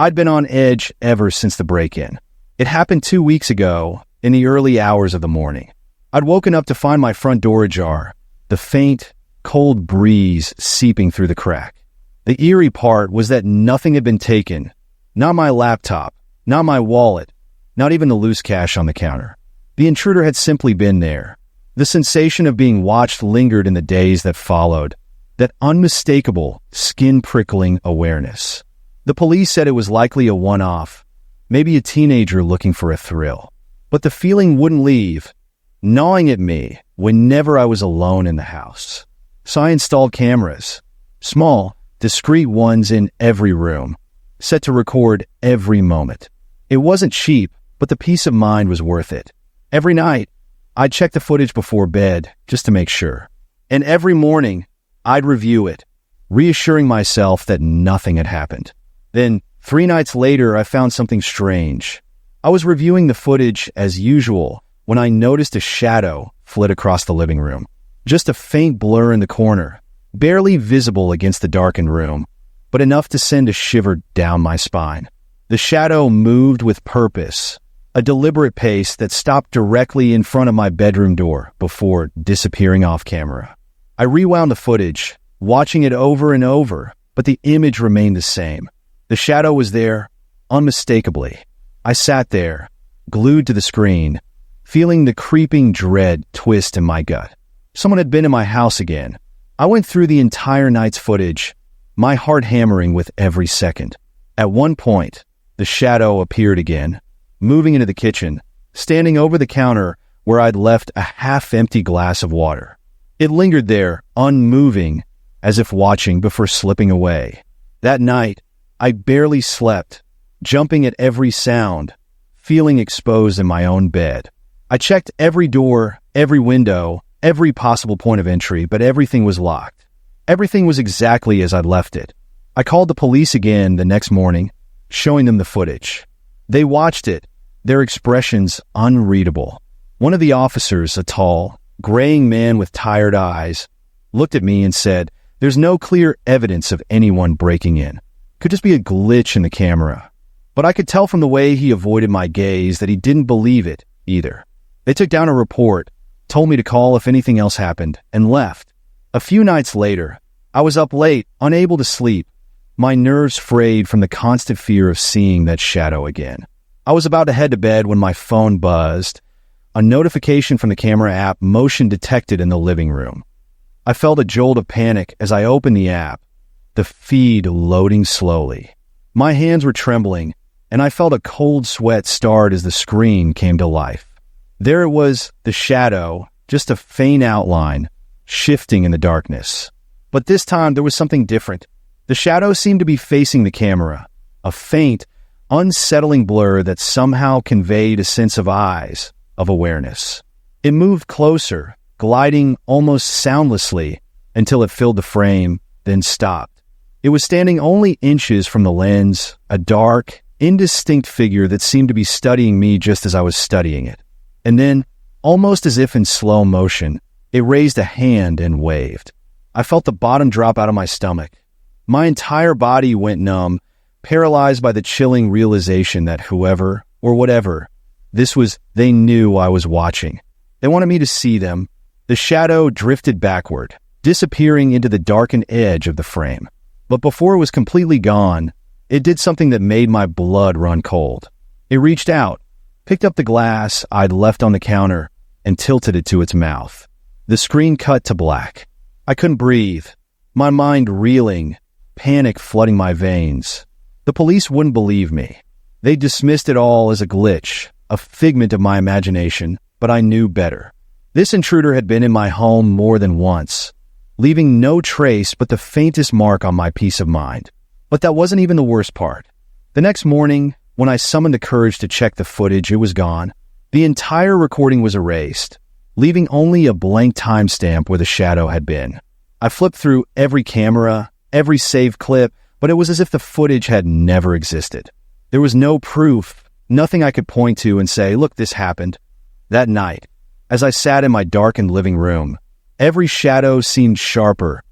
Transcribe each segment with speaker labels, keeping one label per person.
Speaker 1: I'd been on edge ever since the break-in. It happened 2 weeks ago, in the early hours of the morning. I'd woken up to find my front door ajar, the faint, cold breeze seeping through the crack. The eerie part was that nothing had been taken. Not my laptop, not my wallet, not even the loose cash on the counter. The intruder had simply been there. The sensation of being watched lingered in the days that followed, that unmistakable, skin-prickling awareness. The police said it was likely a one-off, maybe a teenager looking for a thrill. But the feeling wouldn't leave, gnawing at me whenever I was alone in the house. So I installed cameras, small, discreet ones in every room, set to record every moment. It wasn't cheap, but the peace of mind was worth it. Every night, I'd check the footage before bed just to make sure. And every morning, I'd review it, reassuring myself that nothing had happened. Then, 3 nights later, I found something strange. I was reviewing the footage as usual when I noticed a shadow flit across the living room. Just a faint blur in the corner, barely visible against the darkened room, but enough to send a shiver down my spine. The shadow moved with purpose, a deliberate pace that stopped directly in front of my bedroom door before disappearing off camera. I rewound the footage, watching it over and over, but the image remained the same. The shadow was there, unmistakably. I sat there, glued to the screen, feeling the creeping dread twist in my gut. Someone had been in my house again. I went through the entire night's footage, my heart hammering with every second. At one point, the shadow appeared again, moving into the kitchen, standing over the counter where I'd left a half-empty glass of water. It lingered there, unmoving, as if watching before slipping away. That night, I barely slept, jumping at every sound, feeling exposed in my own bed. I checked every door, every window, every possible point of entry, but everything was locked. Everything was exactly as I'd left it. I called the police again the next morning, showing them the footage. They watched it, their expressions unreadable. One of the officers, a tall, graying man with tired eyes, looked at me and said, "There's no clear evidence of anyone breaking in. Could just be a glitch in the camera." But I could tell from the way he avoided my gaze that he didn't believe it either. They took down a report, told me to call if anything else happened, and left. A few nights later, I was up late, unable to sleep, my nerves frayed from the constant fear of seeing that shadow again. I was about to head to bed when my phone buzzed. A notification from the camera app, motion detected in the living room. I felt a jolt of panic as I opened the app, the feed loading slowly. My hands were trembling, and I felt a cold sweat start as the screen came to life. There it was, the shadow, just a faint outline, shifting in the darkness. But this time there was something different. The shadow seemed to be facing the camera, a faint, unsettling blur that somehow conveyed a sense of eyes, of awareness. It moved closer, gliding almost soundlessly until it filled the frame, then stopped. It was standing only inches from the lens, a dark, indistinct figure that seemed to be studying me just as I was studying it. And then, almost as if in slow motion, it raised a hand and waved. I felt the bottom drop out of my stomach. My entire body went numb, paralyzed by the chilling realization that whoever, or whatever, this was, they knew I was watching. They wanted me to see them. The shadow drifted backward, disappearing into the darkened edge of the frame. But before it was completely gone, it did something that made my blood run cold. It reached out, picked up the glass I'd left on the counter, and tilted it to its mouth. The screen cut to black. I couldn't breathe, my mind reeling, panic flooding my veins. The police wouldn't believe me. They dismissed it all as a glitch, a figment of my imagination, but I knew better. This intruder had been in my home more than once, leaving no trace but the faintest mark on my peace of mind. But that wasn't even the worst part. The next morning, when I summoned the courage to check the footage, it was gone. The entire recording was erased, leaving only a blank timestamp where the shadow had been. I flipped through every camera, every saved clip, but it was as if the footage had never existed. There was no proof, nothing I could point to and say, look, this happened. That night, as I sat in my darkened living room, every shadow seemed sharper,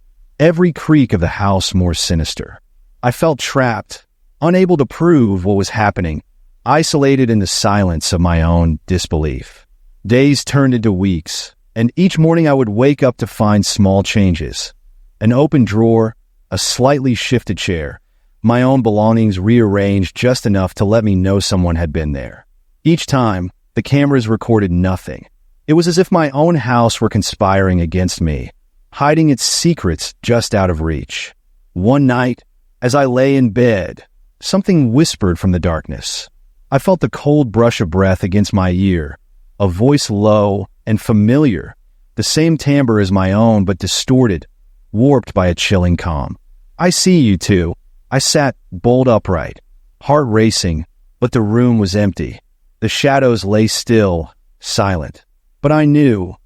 Speaker 1: every creak of the house more sinister. I felt trapped, unable to prove what was happening, isolated in the silence of my own disbelief. Days turned into weeks, and each morning I would wake up to find small changes. An open drawer, a slightly shifted chair, my own belongings rearranged just enough to let me know someone had been there. Each time, the cameras recorded nothing. It was as if my own house were conspiring against me, hiding its secrets just out of reach. One night, as I lay in bed, something whispered from the darkness. I felt the cold brush of breath against my ear, a voice low and familiar, the same timbre as my own but distorted, warped by a chilling calm. "I see you two." I sat bolt upright, heart racing, but the room was empty. The shadows lay still, silent. But I knew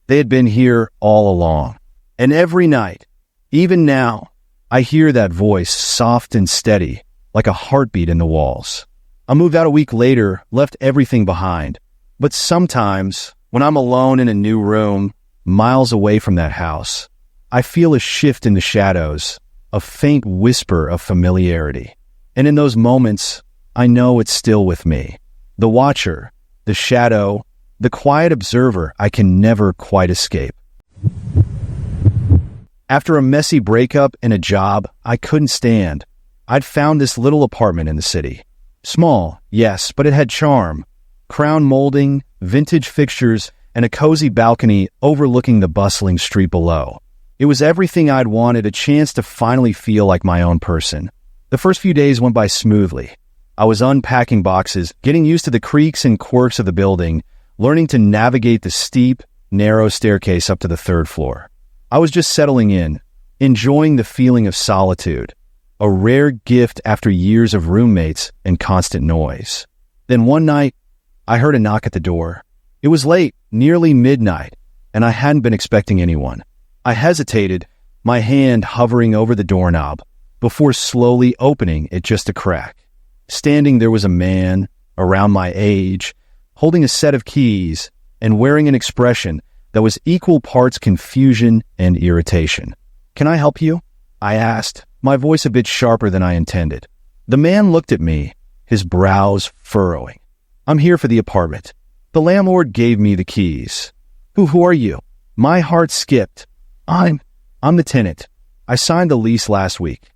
Speaker 1: they had been here all along. And every night, even now, I hear that voice, soft and steady, like a heartbeat in the walls. I moved out a week later, left everything behind. But sometimes, when I'm alone in a new room, miles away from that house, I feel a shift in the shadows, a faint whisper of familiarity. And in those moments, I know it's still with me. The watcher, the shadow, the quiet observer I can never quite escape. After a messy breakup and a job I couldn't stand, I'd found this little apartment in the city. Small, yes, but it had charm. Crown molding, vintage fixtures, and a cozy balcony overlooking the bustling street below. It was everything I'd wanted, a chance to finally feel like my own person. The first few days went by smoothly. I was unpacking boxes, getting used to the creaks and quirks of the building, learning to navigate the steep, narrow staircase up to the third floor. I was just settling in, enjoying the feeling of solitude, a rare gift after years of roommates and constant noise. Then one night, I heard a knock at the door. It was late, nearly midnight, and I hadn't been expecting anyone. I hesitated, my hand hovering over the doorknob, before slowly opening it just a crack. Standing there was a man, around my age, holding a set of keys and wearing an expression that was equal parts confusion and irritation. "Can I help you?" I asked, my voice a bit sharper than I intended. The man looked at me, his brows furrowing. "I'm here for the apartment. The landlord gave me the keys." Who are you?" My heart skipped. I'm the tenant. I signed the lease last week."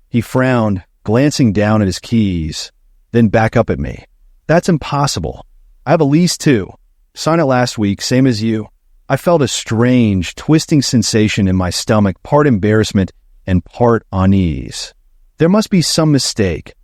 Speaker 1: He frowned, glancing down at his keys, then back up at me. "That's impossible. I have a lease too. Signed it last week, same as you." I felt a strange, twisting sensation in my stomach, part embarrassment and part unease. There must be some mistake.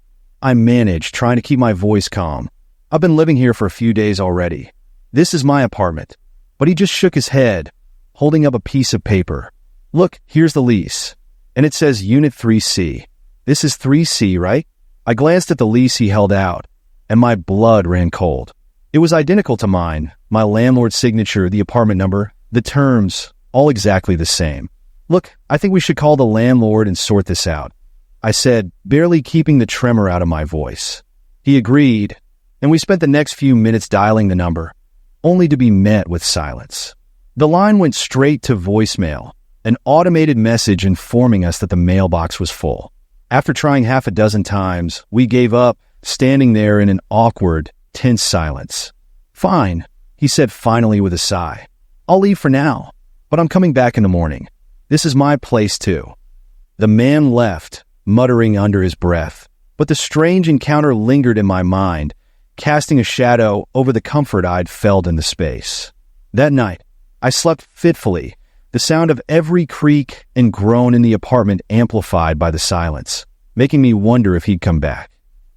Speaker 1: I managed, trying to keep my voice calm. "I've been living here for a few days already. This is my apartment." But he just shook his head, holding up a piece of paper. "Look, here's the lease. And it says Unit 3C. This is 3C, right?" I glanced at the lease he held out, and my blood ran cold. It was identical to mine, my landlord's signature, the apartment number, the terms, all exactly the same. "Look, I think we should call the landlord and sort this out," I said, barely keeping the tremor out of my voice. He agreed, and we spent the next few minutes dialing the number, only to be met with silence. The line went straight to voicemail, an automated message informing us that the mailbox was full. After trying half a dozen times, we gave up, standing there in an awkward, tense silence. "Fine," he said finally with a sigh. "I'll leave for now, but I'm coming back in the morning. This is my place too." The man left, muttering under his breath, but the strange encounter lingered in my mind, casting a shadow over the comfort I'd felt in the space. That night, I slept fitfully, the sound of every creak and groan in the apartment amplified by the silence, making me wonder if he'd come back.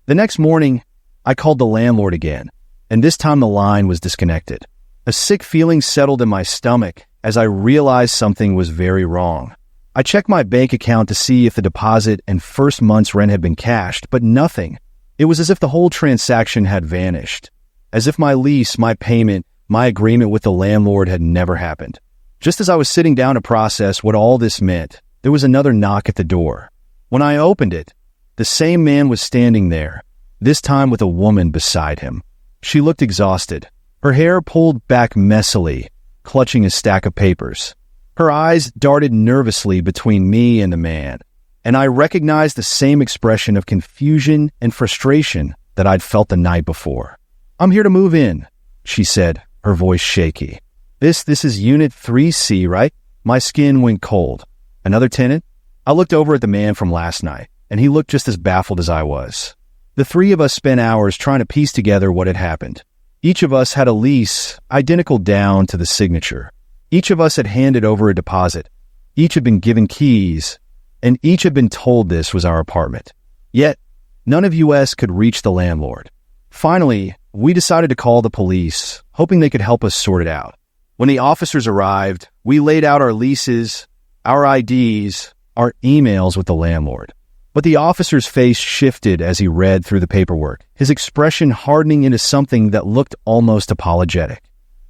Speaker 1: The next morning, I called the landlord again, and this time the line was disconnected. A sick feeling settled in my stomach as I realized something was very wrong. I checked my bank account to see if the deposit and first month's rent had been cashed, but nothing. It was as if the whole transaction had vanished, as if my lease, my payment, my agreement with the landlord had never happened. Just as I was sitting down to process what all this meant, there was another knock at the door. When I opened it, the same man was standing there, this time with a woman beside him. She looked exhausted, her hair pulled back messily, clutching a stack of papers. Her eyes darted nervously between me and the man. and I recognized the same expression of confusion and frustration that I'd felt the night before. "I'm here to move in," she said, her voice shaky. This is Unit 3C, right?" My skin went cold. "Another tenant?" I looked over at the man from last night, and he looked just as baffled as I was. The three of us spent hours trying to piece together what had happened. Each of us had a lease, identical down to the signature. Each of us had handed over a deposit. Each had been given keys, and each had been told this was our apartment. Yet, none of us could reach the landlord. Finally, we decided to call the police, hoping they could help us sort it out. When the officers arrived, we laid out our leases, our IDs, our emails with the landlord. But the officer's face shifted as he read through the paperwork, his expression hardening into something that looked almost apologetic.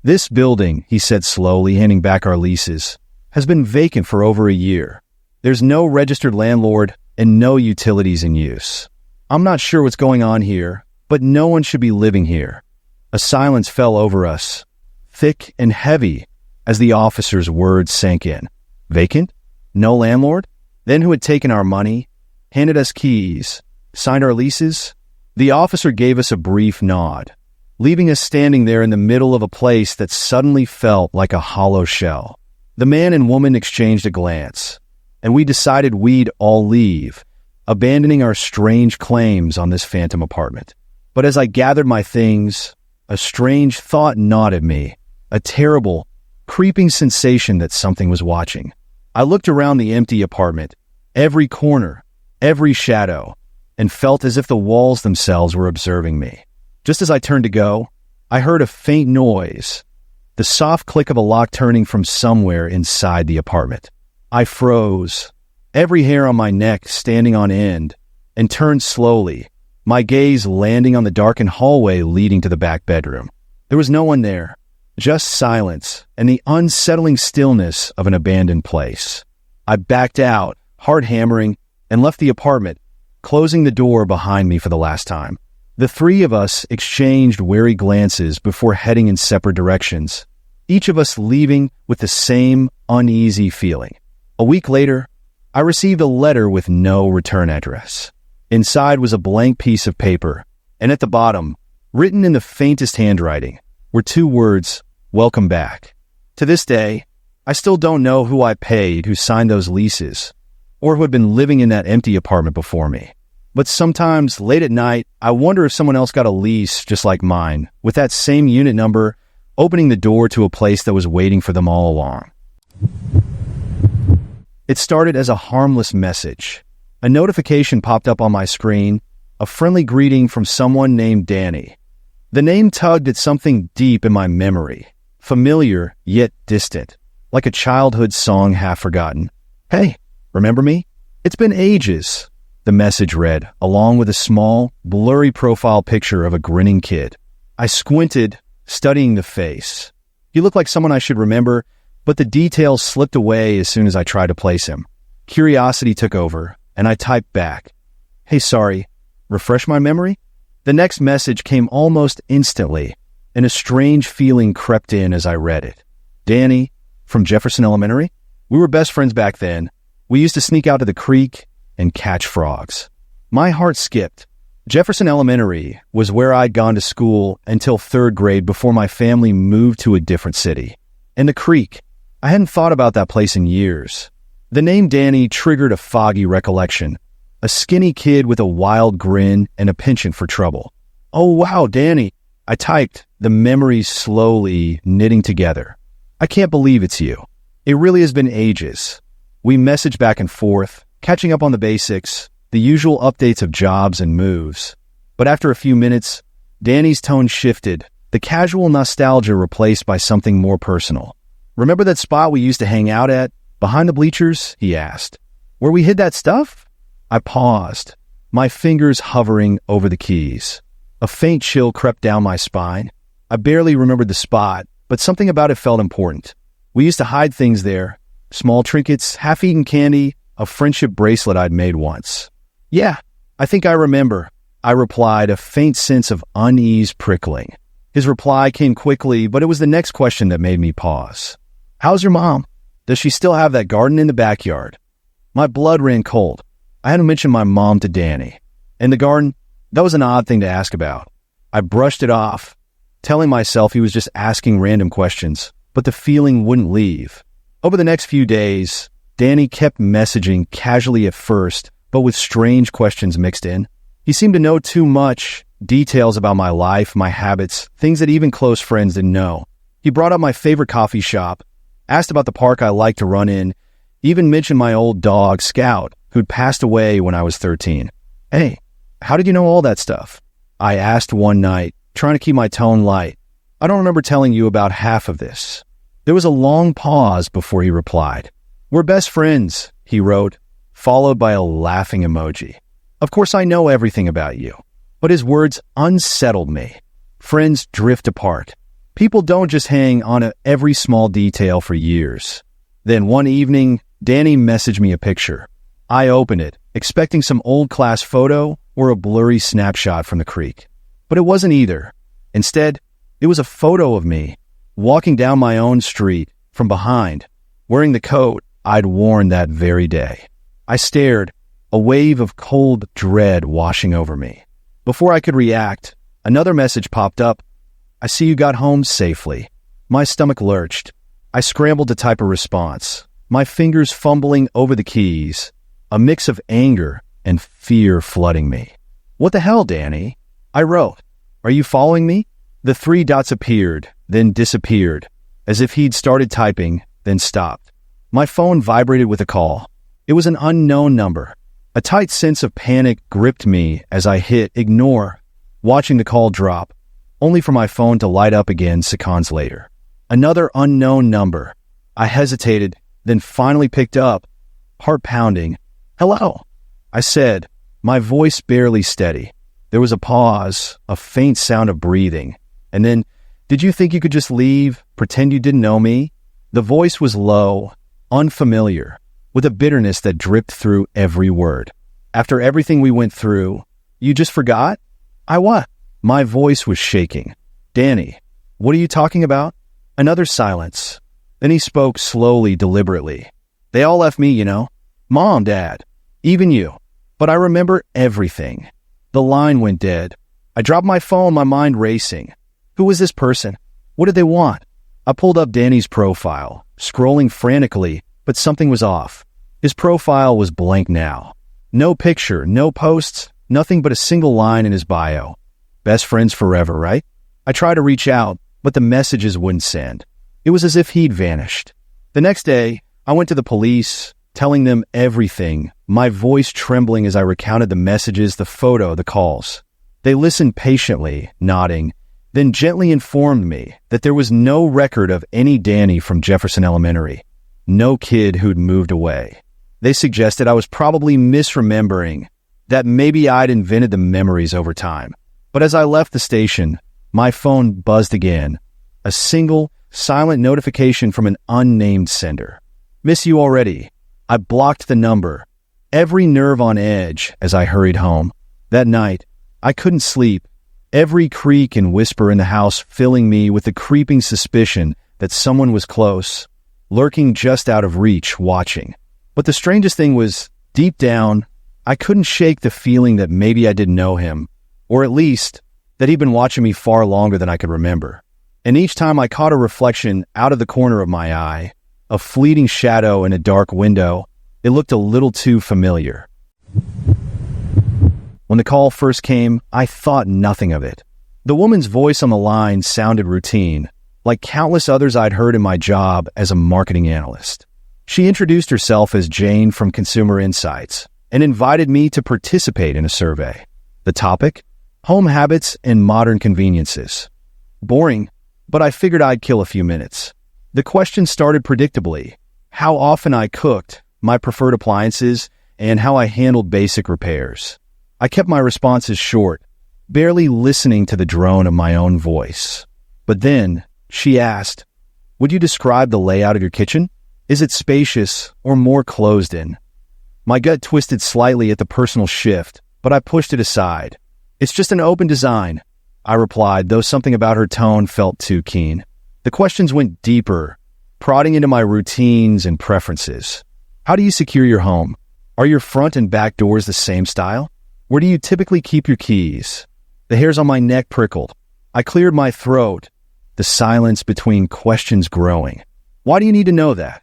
Speaker 1: "This building," he said slowly, handing back our leases, "has been vacant for over a year. There's no registered landlord and no utilities in use. I'm not sure what's going on here, but no one should be living here." A silence fell over us, thick and heavy, as the officer's words sank in. Vacant? No landlord? Then who had taken our money, handed us keys, signed our leases? The officer gave us a brief nod, leaving us standing there in the middle of a place that suddenly felt like a hollow shell. The man and woman exchanged a glance, and we decided we'd all leave, abandoning our strange claims on this phantom apartment. But as I gathered my things, a strange thought gnawed at me, a terrible, creeping sensation that something was watching. I looked around the empty apartment, every corner, every shadow, and felt as if the walls themselves were observing me. Just as I turned to go, I heard a faint noise, the soft click of a lock turning from somewhere inside the apartment. I froze, every hair on my neck standing on end, and turned slowly, my gaze landing on the darkened hallway leading to the back bedroom. There was no one there, just silence and the unsettling stillness of an abandoned place. I backed out, heart hammering, and left the apartment, closing the door behind me for the last time. The three of us exchanged wary glances before heading in separate directions, each of us leaving with the same uneasy feeling. A week later, I received a letter with no return address. Inside was a blank piece of paper, and at the bottom, written in the faintest handwriting, were two words, "Welcome back." To this day, I still don't know who I paid who signed those leases, or who had been living in that empty apartment before me. But sometimes, late at night, I wonder if someone else got a lease just like mine, with that same unit number, opening the door to a place that was waiting for them all along. It started as a harmless message. A notification popped up on my screen, a friendly greeting from someone named Danny. The name tugged at something deep in my memory, familiar yet distant, like a childhood song half forgotten. "Hey, remember me? It's been ages," the message read, along with a small, blurry profile picture of a grinning kid. I squinted, studying the face. He looked like someone I should remember, but the details slipped away as soon as I tried to place him. Curiosity took over, and I typed back, "Hey, sorry, refresh my memory?" The next message came almost instantly, and a strange feeling crept in as I read it. "Danny, from Jefferson Elementary? We were best friends back then. We used to sneak out to the creek and catch frogs." My heart skipped. Jefferson Elementary was where I'd gone to school until 3rd grade before my family moved to a different city. And the creek, I hadn't thought about that place in years. The name Danny triggered a foggy recollection. A skinny kid with a wild grin and a penchant for trouble. "Oh wow, Danny," I typed, the memories slowly knitting together. "I can't believe it's you. It really has been ages." We messaged back and forth, catching up on the basics, the usual updates of jobs and moves. But after a few minutes, Danny's tone shifted, the casual nostalgia replaced by something more personal. "Remember that spot we used to hang out at, behind the bleachers?" he asked. "Where we hid that stuff?" I paused, my fingers hovering over the keys. A faint chill crept down my spine. I barely remembered the spot, but something about it felt important. We used to hide things there, small trinkets, half-eaten candy, a friendship bracelet I'd made once. "Yeah, I think I remember," I replied, a faint sense of unease prickling. His reply came quickly, but it was the next question that made me pause. "How's your mom? Does she still have that garden in the backyard?" My blood ran cold. I hadn't mentioned my mom to Danny. In the garden, that was an odd thing to ask about. I brushed it off, telling myself he was just asking random questions, but the feeling wouldn't leave. Over the next few days, Danny kept messaging casually at first, but with strange questions mixed in. He seemed to know too much, details about my life, my habits, things that even close friends didn't know. He brought up my favorite coffee shop, asked about the park I like to run in, even mentioned my old dog, Scout, who'd passed away when I was 13. Hey, how did you know all that stuff? I asked one night, trying to keep my tone light. I don't remember telling you about half of this. There was a long pause before he replied. We're best friends, he wrote, followed by a laughing emoji. Of course I know everything about you. But his words unsettled me. Friends drift apart. People don't just hang on to every small detail for years. Then one evening, Danny messaged me a picture. I opened it, expecting some old class photo or a blurry snapshot from the creek. But it wasn't either. Instead, it was a photo of me, walking down my own street, from behind, wearing the coat I'd worn that very day. I stared, a wave of cold dread washing over me. Before I could react, another message popped up. I see you got home safely. My stomach lurched. I scrambled to type a response, my fingers fumbling over the keys, a mix of anger and fear flooding me. What the hell, Danny? I wrote. Are you following me? The 3 dots appeared, then disappeared, as if he'd started typing, then stopped. My phone vibrated with a call. It was an unknown number. A tight sense of panic gripped me as I hit ignore, watching the call drop, only for my phone to light up again seconds later. Another unknown number. I hesitated, then finally picked up, heart pounding. Hello, I said, my voice barely steady. There was a pause, a faint sound of breathing, and then, did you think you could just leave, pretend you didn't know me? The voice was low, unfamiliar, with a bitterness that dripped through every word. After everything we went through, you just forgot? I what? My voice was shaking. Danny, what are you talking about? Another silence. Then he spoke slowly, deliberately. They all left me, you know. Mom, Dad, even you. But I remember everything. The line went dead. I dropped my phone, my mind racing. Who was this person? What did they want? I pulled up Danny's profile, scrolling frantically, but something was off. His profile was blank now. No picture, no posts, nothing but a single line in his bio. Best friends forever, right? I tried to reach out, but the messages wouldn't send. It was as if he'd vanished. The next day, I went to the police, telling them everything, my voice trembling as I recounted the messages, the photo, the calls. They listened patiently, nodding, then gently informed me that there was no record of any Danny from Jefferson Elementary, no kid who'd moved away. They suggested I was probably misremembering, that maybe I'd invented the memories over time. But as I left the station, my phone buzzed again, a single, silent notification from an unnamed sender. Miss you already. I blocked the number, every nerve on edge as I hurried home. That night, I couldn't sleep, every creak and whisper in the house filling me with the creeping suspicion that someone was close, lurking just out of reach, watching. But the strangest thing was, deep down, I couldn't shake the feeling that maybe I didn't know him, or at least that he'd been watching me far longer than I could remember. And each time I caught a reflection out of the corner of my eye, a fleeting shadow in a dark window, it looked a little too familiar. When the call first came, I thought nothing of it. The woman's voice on the line sounded routine, like countless others I'd heard in my job as a marketing analyst. She introduced herself as Jane from Consumer Insights and invited me to participate in a survey. The topic? Home habits and modern conveniences. Boring, but I figured I'd kill a few minutes. The question started predictably: how often I cooked, my preferred appliances, and how I handled basic repairs. I kept my responses short, barely listening to the drone of my own voice. But then, she asked, would you describe the layout of your kitchen? Is it spacious or more closed in? My gut twisted slightly at the personal shift, but I pushed it aside. It's just an open design, I replied, though something about her tone felt too keen. The questions went deeper, prodding into my routines and preferences. How do you secure your home? Are your front and back doors the same style? Where do you typically keep your keys? The hairs on my neck prickled. I cleared my throat, the silence between questions growing. Why do you need to know that?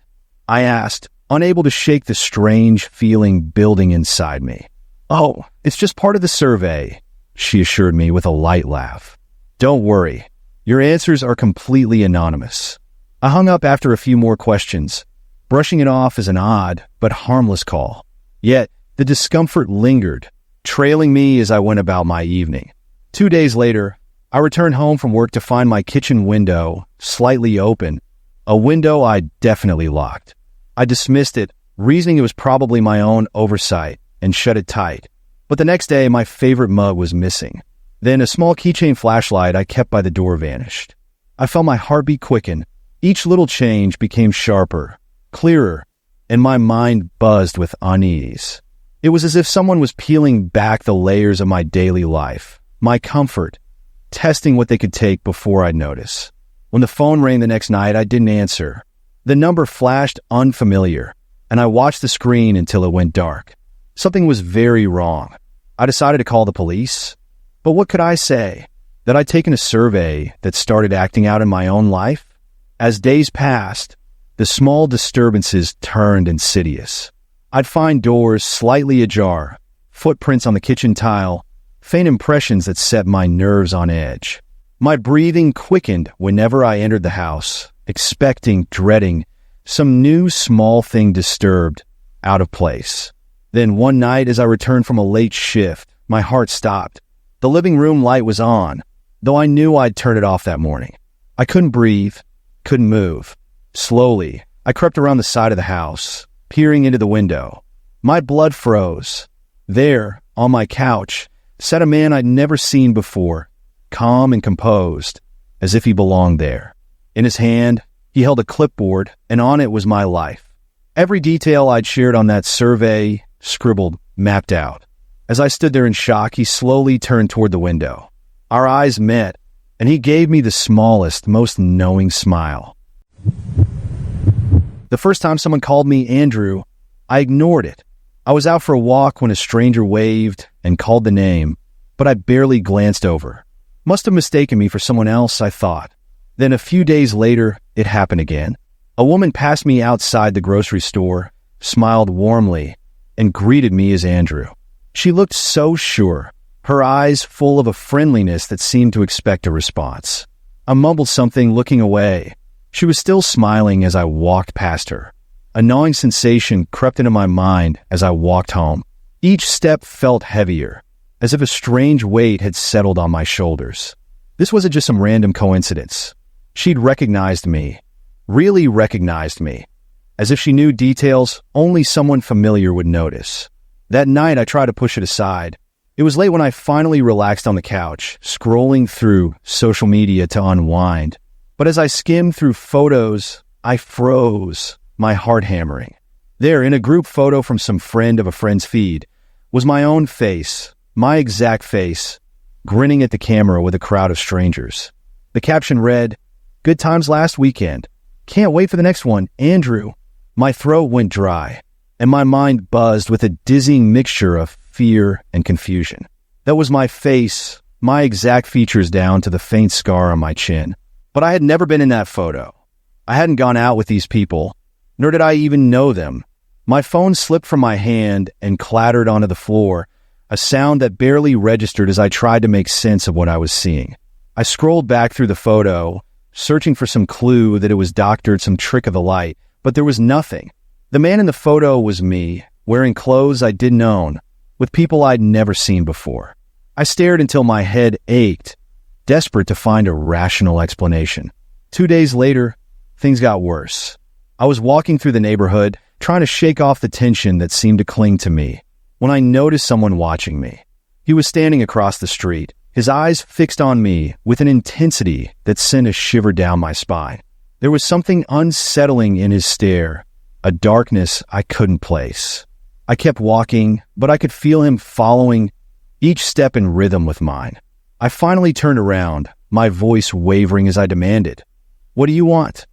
Speaker 1: I asked, unable to shake the strange feeling building inside me. Oh, it's just part of the survey, she assured me with a light laugh. Don't worry, your answers are completely anonymous. I hung up after a few more questions, brushing it off as an odd but harmless call. Yet, the discomfort lingered, trailing me as I went about my evening. 2 days later, I returned home from work to find my kitchen window slightly open, a window I definitely locked. I dismissed it, reasoning it was probably my own oversight, and shut it tight. But the next day, my favorite mug was missing. Then a small keychain flashlight I kept by the door vanished. I felt my heartbeat quicken. Each little change became sharper, clearer, and my mind buzzed with unease. It was as if someone was peeling back the layers of my daily life, my comfort, testing what they could take before I'd notice. When the phone rang the next night, I didn't answer. The number flashed unfamiliar, and I watched the screen until it went dark. Something was very wrong. I decided to call the police. But what could I say? That I'd taken a survey that started acting out in my own life? As days passed, the small disturbances turned insidious. I'd find doors slightly ajar, footprints on the kitchen tile, faint impressions that set my nerves on edge. My breathing quickened whenever I entered the house, expecting, dreading, some new small thing disturbed, out of place. Then one night as I returned from a late shift, my heart stopped. The living room light was on, though I knew I'd turn it off that morning. I couldn't breathe, couldn't move. Slowly, I crept around the side of the house, peering into the window. My blood froze. There, on my couch, sat a man I'd never seen before, calm and composed, as if he belonged there. In his hand, he held a clipboard, and on it was my life. Every detail I'd shared on that survey, scribbled, mapped out. As I stood there in shock, he slowly turned toward the window. Our eyes met, and he gave me the smallest, most knowing smile. The first time someone called me Andrew, I ignored it. I was out for a walk when a stranger waved and called the name, but I barely glanced over. Must have mistaken me for someone else, I thought. Then a few days later, it happened again. A woman passed me outside the grocery store, smiled warmly, and greeted me as Andrew. She looked so sure, her eyes full of a friendliness that seemed to expect a response. I mumbled something, looking away. She was still smiling as I walked past her. A gnawing sensation crept into my mind as I walked home. Each step felt heavier, as if a strange weight had settled on my shoulders. This wasn't just some random coincidence. She'd recognized me, really recognized me, as if she knew details only someone familiar would notice. That night, I tried to push it aside. It was late when I finally relaxed on the couch, scrolling through social media to unwind. But as I skimmed through photos, I froze, my heart hammering. There, in a group photo from some friend of a friend's feed, was my own face, my exact face, grinning at the camera with a crowd of strangers. The caption read, "Good times last weekend. Can't wait for the next one, Andrew." My throat went dry, and my mind buzzed with a dizzying mixture of fear and confusion. That was my face, my exact features down to the faint scar on my chin. But I had never been in that photo. I hadn't gone out with these people, nor did I even know them. My phone slipped from my hand and clattered onto the floor, a sound that barely registered as I tried to make sense of what I was seeing. I scrolled back through the photo, searching for some clue that it was doctored, some trick of the light, but there was nothing. The man in the photo was me, wearing clothes I didn't own, with people I'd never seen before. I stared until my head ached, desperate to find a rational explanation. 2 days later, things got worse. I was walking through the neighborhood, trying to shake off the tension that seemed to cling to me, when I noticed someone watching me. He was standing across the street, his eyes fixed on me with an intensity that sent a shiver down my spine. There was something unsettling in his stare, a darkness I couldn't place. I kept walking, but I could feel him following, each step in rhythm with mine. I finally turned around, my voice wavering as I demanded, "What do you want?"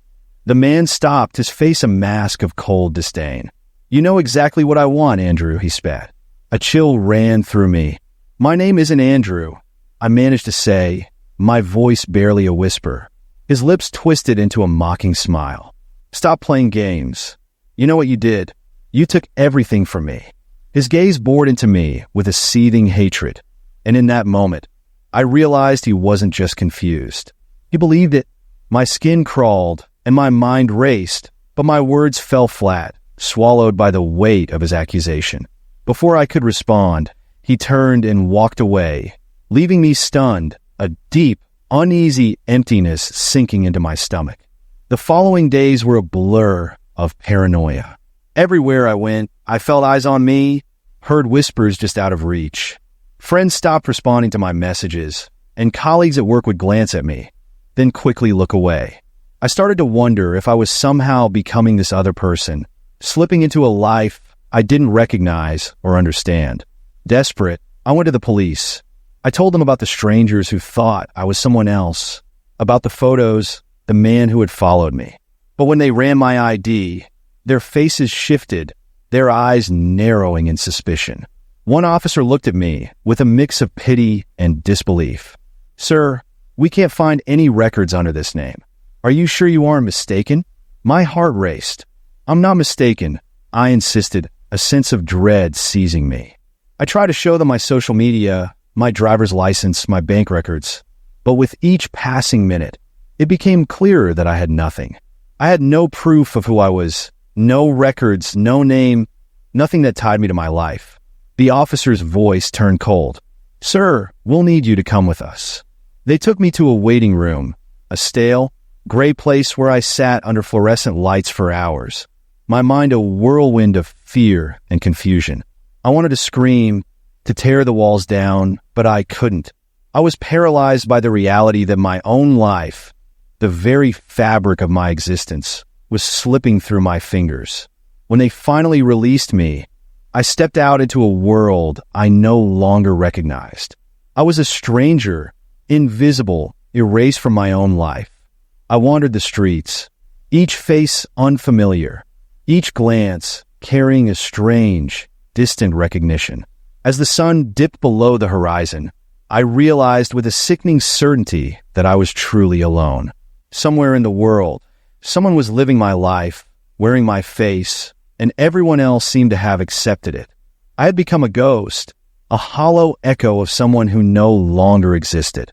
Speaker 1: The man stopped, his face a mask of cold disdain. "You know exactly what I want, Andrew," he spat. A chill ran through me. "My name isn't Andrew," I managed to say, my voice barely a whisper. His lips twisted into a mocking smile. "Stop playing games. You know what you did? You took everything from me." His gaze bored into me with a seething hatred, and in that moment, I realized he wasn't just confused. He believed it. My skin crawled, and my mind raced, but my words fell flat, swallowed by the weight of his accusation. Before I could respond, he turned and walked away, leaving me stunned, a deep, uneasy emptiness sinking into my stomach. The following days were a blur of paranoia. Everywhere I went, I felt eyes on me, heard whispers just out of reach. Friends stopped responding to my messages, and colleagues at work would glance at me, then quickly look away. I started to wonder if I was somehow becoming this other person, slipping into a life I didn't recognize or understand. Desperate, I went to the police. I told them about the strangers who thought I was someone else, about the photos, the man who had followed me. But when they ran my ID, their faces shifted, their eyes narrowing in suspicion. One officer looked at me with a mix of pity and disbelief. "Sir, we can't find any records under this name. Are you sure you aren't mistaken?" My heart raced. "I'm not mistaken," I insisted, a sense of dread seizing me. I tried to show them my social media, my driver's license, my bank records. But with each passing minute, it became clearer that I had nothing. I had no proof of who I was, no records, no name, nothing that tied me to my life. The officer's voice turned cold. "Sir, we'll need you to come with us." They took me to a waiting room, a stale, gray place where I sat under fluorescent lights for hours, my mind a whirlwind of fear and confusion. I wanted to scream, to tear the walls down, but I couldn't. I was paralyzed by the reality that my own life, the very fabric of my existence, was slipping through my fingers. When they finally released me, I stepped out into a world I no longer recognized. I was a stranger, invisible, erased from my own life. I wandered the streets, each face unfamiliar, each glance carrying a strange, distant recognition. As the sun dipped below the horizon, I realized with a sickening certainty that I was truly alone. Somewhere in the world, someone was living my life, wearing my face, and everyone else seemed to have accepted it. I had become a ghost, a hollow echo of someone who no longer existed.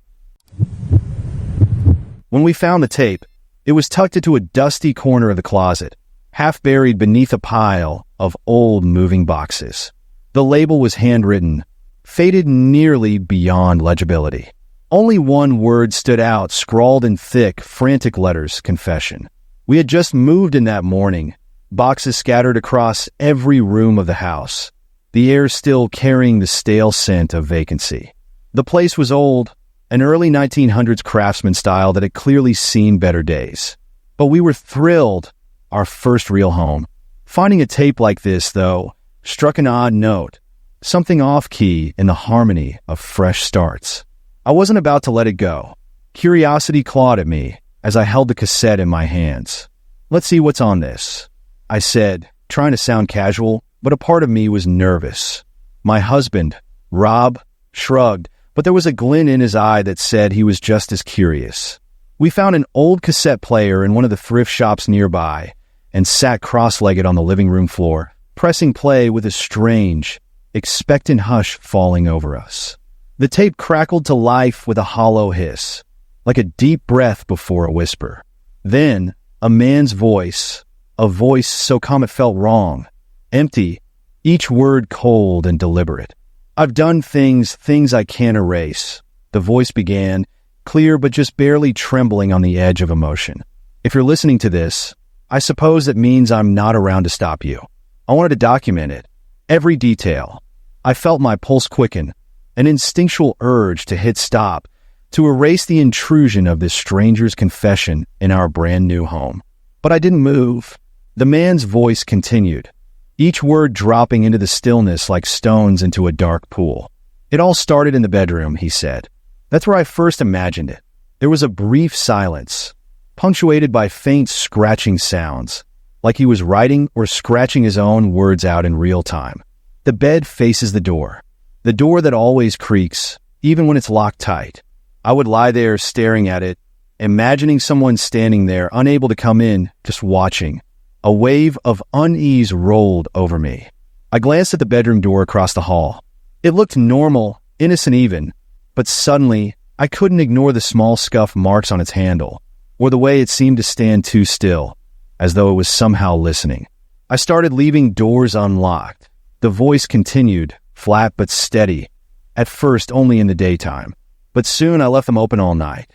Speaker 1: When we found the tape, it was tucked into a dusty corner of the closet, half buried beneath a pile of old moving boxes. The label was handwritten, faded nearly beyond legibility. Only one word stood out, scrawled in thick, frantic letters: confession. We had just moved in that morning, boxes scattered across every room of the house, the air still carrying the stale scent of vacancy. The place was old, an early 1900s craftsman style that had clearly seen better days. But we were thrilled, our first real home. Finding a tape like this, though, struck an odd note, something off-key in the harmony of fresh starts. I wasn't about to let it go. Curiosity clawed at me as I held the cassette in my hands. "Let's see what's on this," I said, trying to sound casual, but a part of me was nervous. My husband, Rob, shrugged, but there was a glint in his eye that said he was just as curious. We found an old cassette player in one of the thrift shops nearby and sat cross-legged on the living room floor, pressing play with a strange, expectant hush falling over us. The tape crackled to life with a hollow hiss, like a deep breath before a whisper. Then, a man's voice, a voice so calm it felt wrong, empty, each word cold and deliberate. "I've done things I can't erase," the voice began, clear but just barely trembling on the edge of emotion. "If you're listening to this, I suppose that means I'm not around to stop you. I wanted to document it, every detail." I felt my pulse quicken, an instinctual urge to hit stop, to erase the intrusion of this stranger's confession in our brand new home. But I didn't move. The man's voice continued, each word dropping into the stillness like stones into a dark pool. "It all started in the bedroom," he said. "That's where I first imagined it." There was a brief silence, punctuated by faint scratching sounds, like he was writing or scratching his own words out in real time. The bed faces the door that always creaks, even when it's locked tight. I would lie there staring at it, imagining someone standing there, unable to come in, just watching. A wave of unease rolled over me. I glanced at the bedroom door across the hall. It looked normal, innocent even, but suddenly I couldn't ignore the small scuff marks on its handle, or the way it seemed to stand too still, as though it was somehow listening. I started leaving doors unlocked. The voice continued, flat but steady, at first only in the daytime, but soon I left them open all night.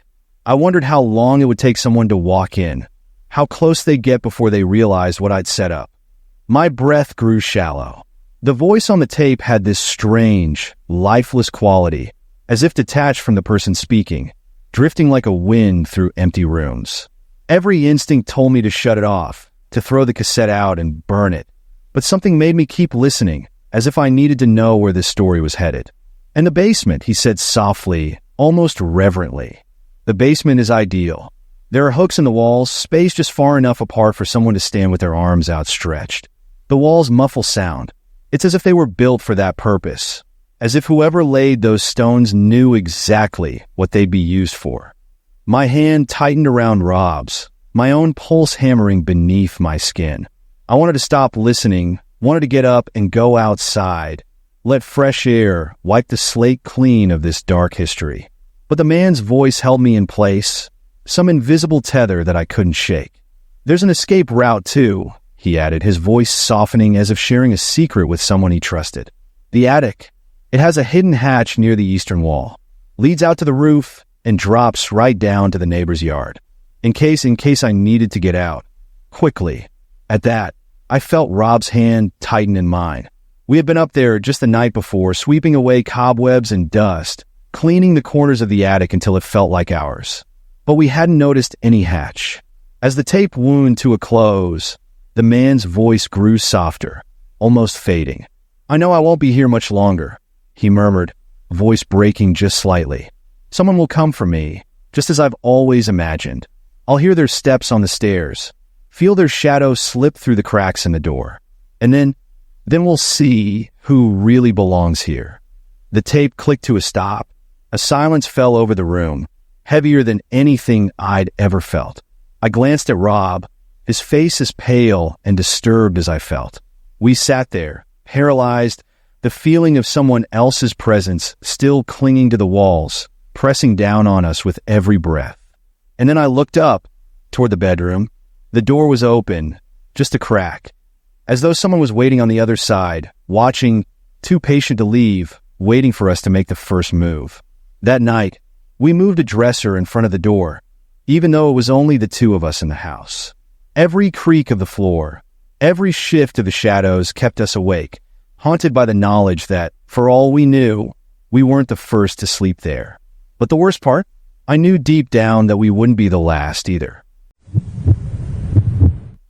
Speaker 1: I wondered how long it would take someone to walk in, how close they'd get before they realized what I'd set up. My breath grew shallow. The voice on the tape had this strange, lifeless quality, as if detached from the person speaking, drifting like a wind through empty rooms. Every instinct told me to shut it off, to throw the cassette out and burn it, but something made me keep listening, as if I needed to know where this story was headed. "And the basement," he said softly, almost reverently. "The basement is ideal. There are hooks in the walls, spaced just far enough apart for someone to stand with their arms outstretched. The walls muffle sound. It's as if they were built for that purpose, as if whoever laid those stones knew exactly what they'd be used for." My hand tightened around Rob's, my own pulse hammering beneath my skin. I wanted to stop listening, wanted to get up and go outside, let fresh air wipe the slate clean of this dark history. But the man's voice held me in place, some invisible tether that I couldn't shake. "There's an escape route too," he added, his voice softening as if sharing a secret with someone he trusted. "The attic. It has a hidden hatch near the eastern wall. Leads out to the roof and drops right down to the neighbor's yard. In case I needed to get out. Quickly." At that, I felt Rob's hand tighten in mine. We had been up there just the night before, sweeping away cobwebs and dust, cleaning the corners of the attic until it felt like ours. But we hadn't noticed any hatch. As the tape wound to a close, the man's voice grew softer, almost fading. "I know I won't be here much longer," he murmured, voice breaking just slightly. "Someone will come for me, just as I've always imagined. I'll hear their steps on the stairs, feel their shadow slip through the cracks in the door. And then we'll see who really belongs here." The tape clicked to a stop. A silence fell over the room, heavier than anything I'd ever felt. I glanced at Rob, his face as pale and disturbed as I felt. We sat there, paralyzed, the feeling of someone else's presence still clinging to the walls, pressing down on us with every breath. And then I looked up, toward the bedroom. The door was open, just a crack, as though someone was waiting on the other side, watching, too patient to leave, waiting for us to make the first move. That night, we moved a dresser in front of the door, even though it was only the two of us in the house. Every creak of the floor, every shift of the shadows kept us awake, haunted by the knowledge that, for all we knew, we weren't the first to sleep there. But the worst part? I knew deep down that we wouldn't be the last either.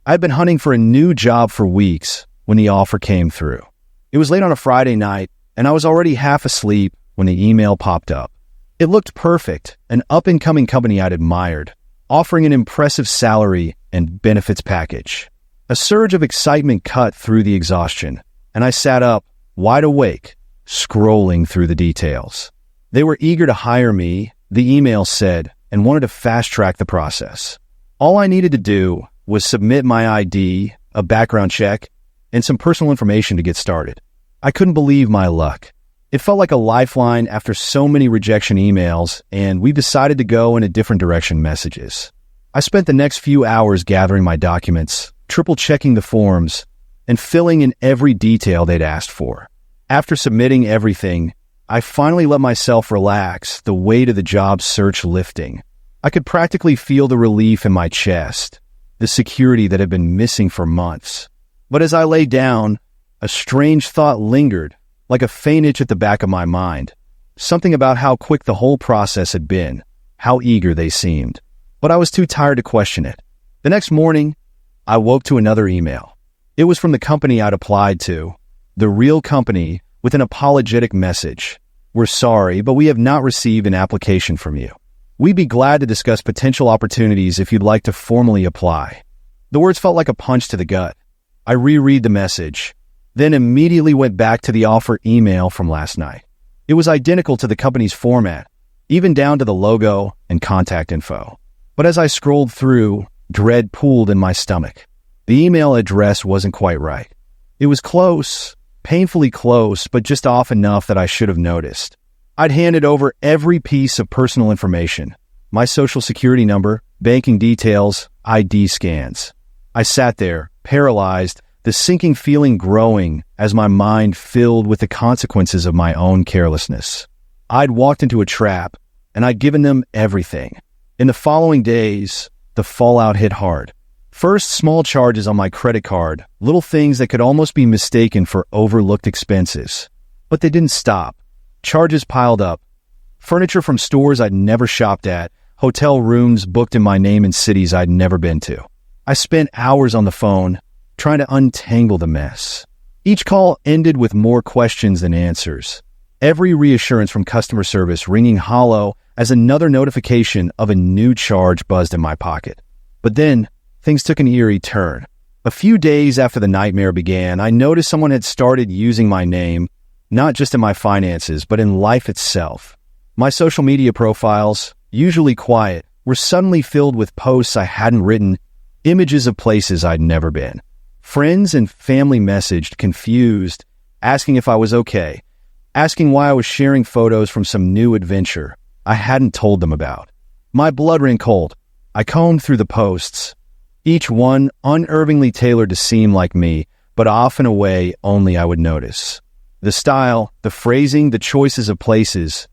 Speaker 1: I'd been hunting for a new job for weeks when the offer came through. It was late on a Friday night, and I was already half asleep when the email popped up. It looked perfect, an up-and-coming company I'd admired, offering an impressive salary and benefits package. A surge of excitement cut through the exhaustion, and I sat up, wide awake, scrolling through the details. They were eager to hire me, the email said, and wanted to fast-track the process. All I needed to do was submit my ID, a background check, and some personal information to get started. I couldn't believe my luck. It felt like a lifeline after so many rejection emails, and we decided to go in a different direction messages. I spent the next few hours gathering my documents, triple-checking the forms, and filling in every detail they'd asked for. After submitting everything, I finally let myself relax, the weight of the job search lifting. I could practically feel the relief in my chest, the security that had been missing for months. But as I lay down, a strange thought lingered, like a faint itch at the back of my mind. Something about how quick the whole process had been, how eager they seemed. But I was too tired to question it. The next morning, I woke to another email. It was from the company I'd applied to, the real company, with an apologetic message. "We're sorry, but we have not received an application from you. We'd be glad to discuss potential opportunities if you'd like to formally apply." The words felt like a punch to the gut. I reread the message, then immediately went back to the offer email from last night. It was identical to the company's format, even down to the logo and contact info. But as I scrolled through, dread pooled in my stomach. The email address wasn't quite right. It was close, painfully close, but just off enough that I should have noticed. I'd handed over every piece of personal information: my social security number, banking details, ID scans. I sat there, paralyzed, the sinking feeling growing as my mind filled with the consequences of my own carelessness. I'd walked into a trap, and I'd given them everything. In the following days, the fallout hit hard. First, small charges on my credit card, little things that could almost be mistaken for overlooked expenses. But they didn't stop. Charges piled up. Furniture from stores I'd never shopped at, hotel rooms booked in my name in cities I'd never been to. I spent hours on the phone trying to untangle the mess. Each call ended with more questions than answers. Every reassurance from customer service ringing hollow as another notification of a new charge buzzed in my pocket. But then, things took an eerie turn. A few days after the nightmare began, I noticed someone had started using my name, not just in my finances, but in life itself. My social media profiles, usually quiet, were suddenly filled with posts I hadn't written, images of places I'd never been. Friends and family messaged, confused, asking if I was okay, asking why I was sharing photos from some new adventure I hadn't told them about. My blood ran cold. I combed through the posts, each one unervingly tailored to seem like me, but off in a way only I would notice. The style, the phrasing, the choices of places,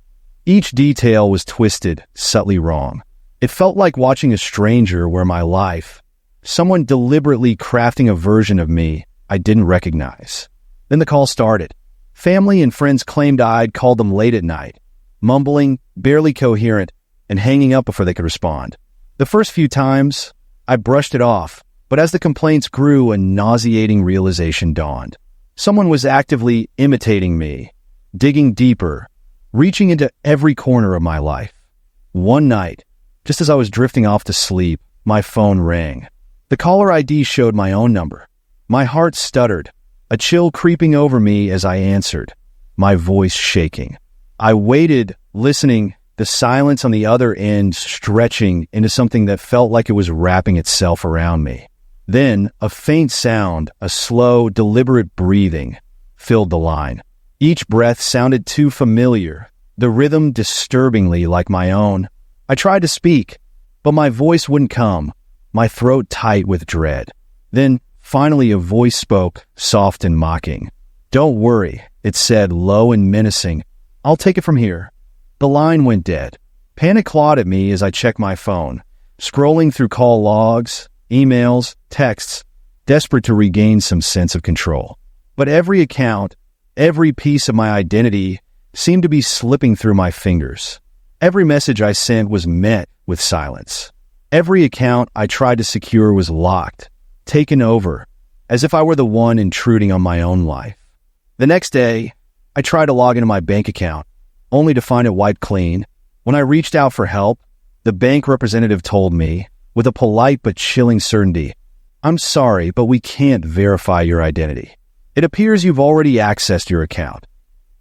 Speaker 1: each detail was twisted, subtly wrong. It felt like watching a stranger wear my life, someone deliberately crafting a version of me I didn't recognize. Then the call started. Family and friends claimed I'd called them late at night, mumbling, barely coherent, and hanging up before they could respond. The first few times, I brushed it off, but as the complaints grew, a nauseating realization dawned. Someone was actively imitating me, digging deeper, reaching into every corner of my life. One night, just as I was drifting off to sleep, my phone rang. The caller ID showed my own number. My heart stuttered, a chill creeping over me as I answered, my voice shaking. I waited, listening, the silence on the other end stretching into something that felt like it was wrapping itself around me. Then, a faint sound, a slow, deliberate breathing, filled the line. Each breath sounded too familiar, the rhythm disturbingly like my own. I tried to speak, but my voice wouldn't come, my throat tight with dread. Then, finally, a voice spoke, soft and mocking. "Don't worry," it said, low and menacing. "I'll take it from here." The line went dead. Panic clawed at me as I checked my phone, scrolling through call logs, emails, texts, desperate to regain some sense of control. But every account, every piece of my identity seemed to be slipping through my fingers. Every message I sent was met with silence. Every account I tried to secure was locked, taken over, as if I were the one intruding on my own life. The next day, I tried to log into my bank account, only to find it wiped clean. When I reached out for help, the bank representative told me, with a polite but chilling certainty, "I'm sorry, but we can't verify your identity. It appears you've already accessed your account."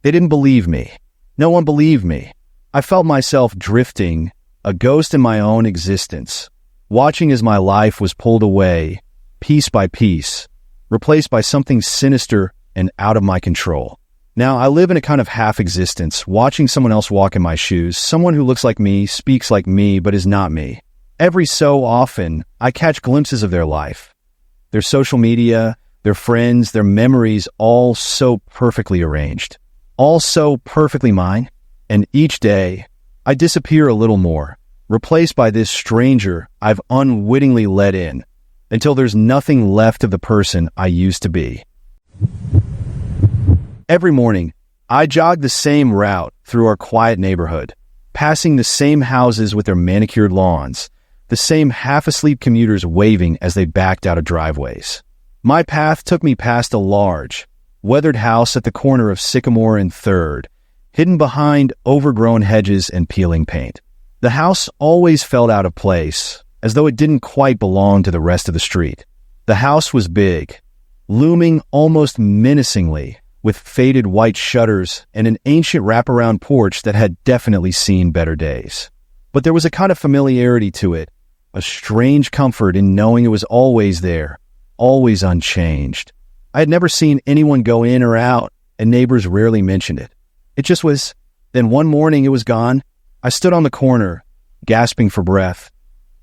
Speaker 1: They didn't believe me. No one believed me. I felt myself drifting, a ghost in my own existence, watching as my life was pulled away, piece by piece, replaced by something sinister and out of my control. Now, I live in a kind of half-existence, watching someone else walk in my shoes, someone who looks like me, speaks like me, but is not me. Every so often, I catch glimpses of their life, their social media, their friends, their memories, all so perfectly arranged, all so perfectly mine. And each day, I disappear a little more, replaced by this stranger I've unwittingly let in, until there's nothing left of the person I used to be. Every morning, I jog the same route through our quiet neighborhood, passing the same houses with their manicured lawns, the same half-asleep commuters waving as they backed out of driveways. My path took me past a large, weathered house at the corner of Sycamore and 3rd, hidden behind overgrown hedges and peeling paint. The house always felt out of place, as though it didn't quite belong to the rest of the street. The house was big, looming almost menacingly, with faded white shutters and an ancient wraparound porch that had definitely seen better days. But there was a kind of familiarity to it, a strange comfort in knowing it was always there, always unchanged. I had never seen anyone go in or out, and neighbors rarely mentioned it. It just was. Then one morning it was gone. I stood on the corner, gasping for breath,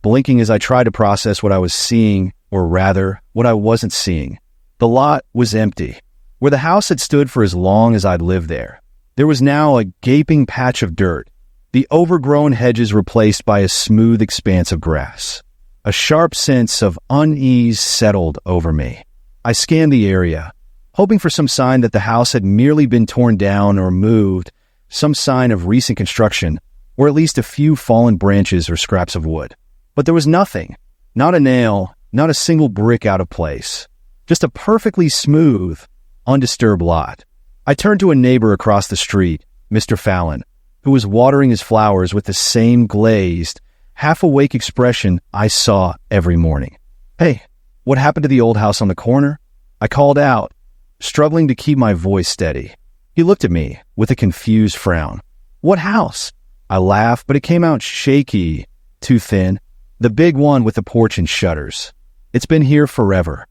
Speaker 1: blinking as I tried to process what I was seeing, or rather, what I wasn't seeing. The lot was empty. Where the house had stood for as long as I'd lived there, there was now a gaping patch of dirt, the overgrown hedges replaced by a smooth expanse of grass. A sharp sense of unease settled over me. I scanned the area, hoping for some sign that the house had merely been torn down or moved, some sign of recent construction, or at least a few fallen branches or scraps of wood. But there was nothing, not a nail, not a single brick out of place, just a perfectly smooth, undisturbed lot. I turned to a neighbor across the street, Mr. Fallon, who was watering his flowers with the same glazed, half-awake expression I saw every morning. "Hey, what happened to the old house on the corner?" I called out, struggling to keep my voice steady. He looked at me with a confused frown. "What house?" I laughed, but it came out shaky, too thin. "The big one with the porch and shutters. It's been here forever."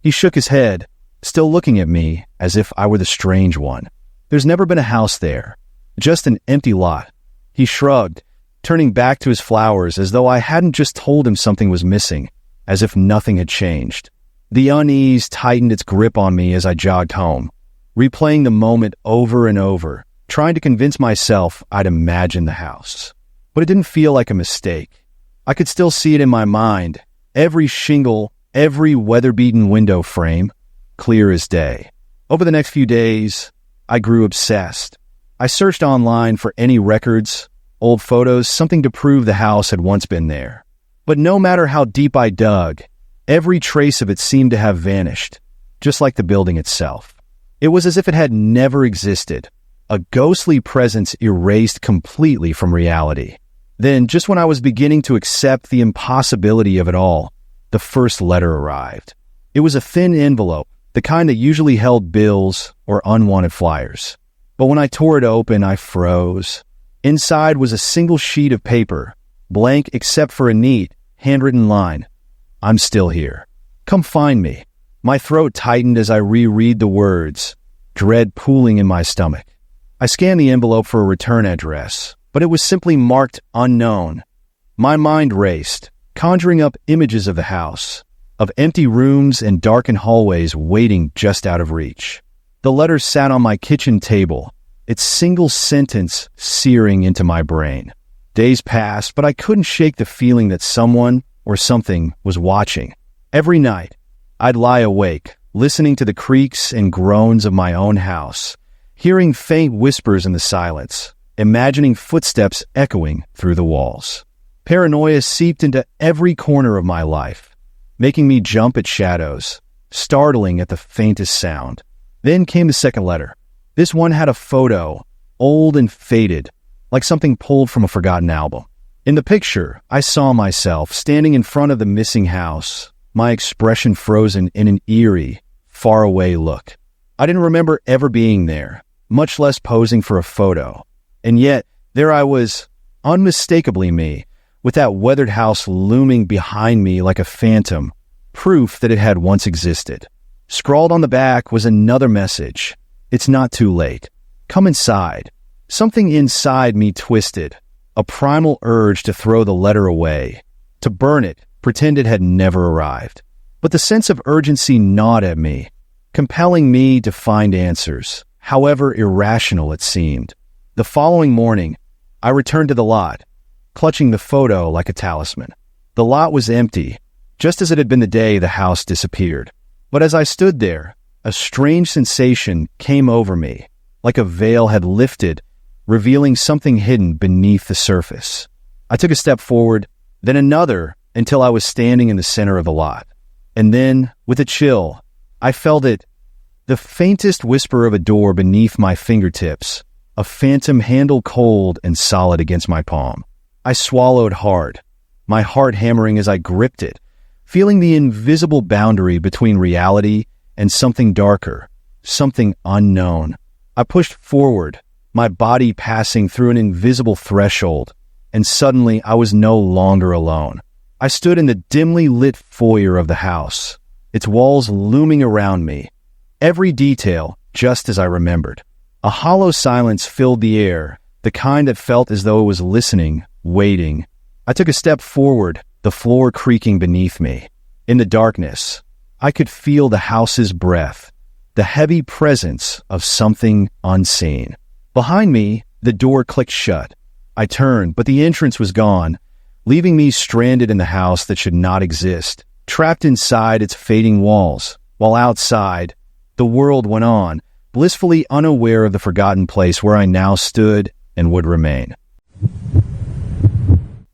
Speaker 1: He shook his head, still looking at me as if I were the strange one. "There's never been a house there, just an empty lot." He shrugged, turning back to his flowers as though I hadn't just told him something was missing, as if nothing had changed. The unease tightened its grip on me as I jogged home, replaying the moment over and over, trying to convince myself I'd imagined the house. But it didn't feel like a mistake. I could still see it in my mind, every shingle, every weather-beaten window frame, clear as day. Over the next few days, I grew obsessed. I searched online for any records, old photos, something to prove the house had once been there. But no matter how deep I dug, every trace of it seemed to have vanished, just like the building itself. It was as if it had never existed, a ghostly presence erased completely from reality. Then, just when I was beginning to accept the impossibility of it all, the first letter arrived. It was a thin envelope, the kind that usually held bills or unwanted flyers. But when I tore it open, I froze. Inside was a single sheet of paper, blank except for a neat, handwritten line. "I'm still here. Come find me." My throat tightened as I reread the words, dread pooling in my stomach. I scanned the envelope for a return address, but it was simply marked unknown. My mind raced, conjuring up images of the house, of empty rooms and darkened hallways waiting just out of reach. The letter sat on my kitchen table, its single sentence searing into my brain. Days passed, but I couldn't shake the feeling that someone or something was watching. Every night, I'd lie awake, listening to the creaks and groans of my own house, hearing faint whispers in the silence, imagining footsteps echoing through the walls. Paranoia seeped into every corner of my life, making me jump at shadows, startling at the faintest sound. Then came the second letter. This one had a photo, old and faded, like something pulled from a forgotten album. In the picture, I saw myself standing in front of the missing house, my expression frozen in an eerie, faraway look. I didn't remember ever being there, much less posing for a photo. And yet, there I was, unmistakably me, with that weathered house looming behind me like a phantom, proof that it had once existed. Scrawled on the back was another message. "It's not too late. Come inside." Something inside me twisted, a primal urge to throw the letter away, to burn it, pretend it had never arrived. But the sense of urgency gnawed at me, compelling me to find answers, however irrational it seemed. The following morning, I returned to the lot, clutching the photo like a talisman. The lot was empty, just as it had been the day the house disappeared. But as I stood there, a strange sensation came over me, like a veil had lifted, revealing something hidden beneath the surface. I took a step forward, then another, until I was standing in the center of the lot. And then, with a chill, I felt it, the faintest whisper of a door beneath my fingertips, a phantom handle cold and solid against my palm. I swallowed hard. my heart hammering as I gripped it, feeling the invisible boundary between reality and something darker, something unknown. I pushed forward, my body passing through an invisible threshold, and suddenly I was no longer alone. I stood in the dimly lit foyer of the house, its walls looming around me, every detail just as I remembered. A hollow silence filled the air, the kind that felt as though it was listening, waiting. I took a step forward, the floor creaking beneath me. In the darkness, I could feel the house's breath, the heavy presence of something unseen. Behind me, the door clicked shut. I turned, but the entrance was gone, leaving me stranded in the house that should not exist, trapped inside its fading walls, while outside, the world went on, blissfully unaware of the forgotten place where I now stood and would remain.